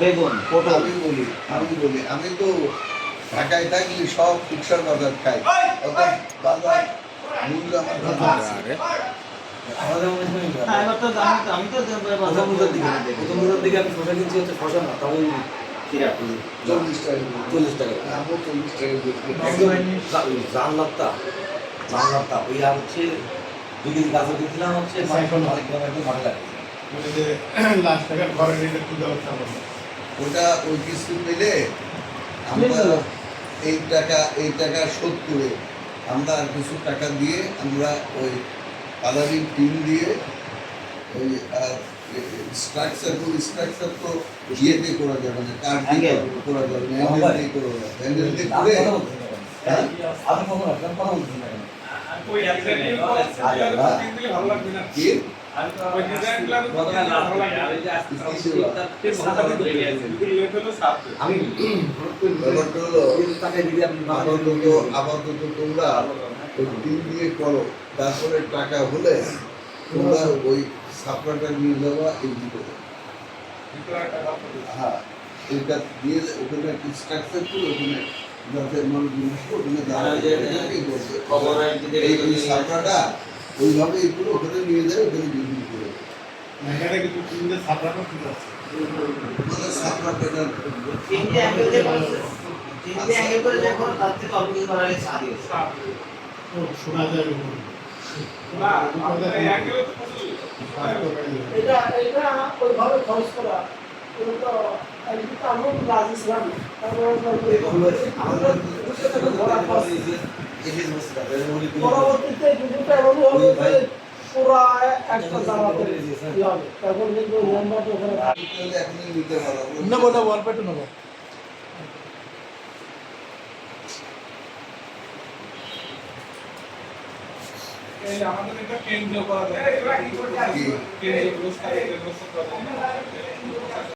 বেগুন পটল আমি তো ঢাকায় থাকলে সব ফুকসার বাজার খাই, বাজার মূল্য আমার দিকে আমি শশা কিনছি হচ্ছে শশা না তখন 40 টাকা। 40 টাকা আমি 40 টাকা জানলাতা ওই আর হচ্ছে 2 কেজি গাছ দিয়েছিলাম হচ্ছে অনেক একদম ভালো লাগে ওটা ওই কিছু মিলে আমরা এই টাকা শোধ করে আমরা আর কিছু টাকা দিয়ে আমরা ওই কালারিং টিম দিয়ে ওই স্ট্রাকচার তো ইয়েতে করা যাবে না, কাঠ দিয়ে করা যাবে না, হ্যান্ডেল দিয়ে করা যাবে, হ্যান্ডেল দিয়ে করে আমি কখন আসলাম কথা বলছি না আপাতত তোমরা ওই টিম দিয়ে করো, তারপরে টাকা হলে তোমরা ওই সাপড়াটা নিয়ে যাওয়া এই ভিতরে। হ্যাঁ, এটা দিয়ে ওখানে একটা স্ট্রাকচার করে ওখানে যাতে মানুষ ওখানে দাঁড়ায় এই সাপড়াটা ওইভাবে এগুলো ওখানে নিয়ে যায়, ওখানে বিক্রি করে শোনা যায় এটা ওইভাবে খরচ করা আমরা রাজি ছিলাম পরবর্তীতে দুটোটা এমন হবে পুরা একটা জামাতে তখন কিন্তু নাম্বারটা ওখানে এখনই নিতে পারো নেবো অল্প একটু নেবো। আমাদের এটা কেন্দ্র করা যায়, কেন্দ্র পুরস্কার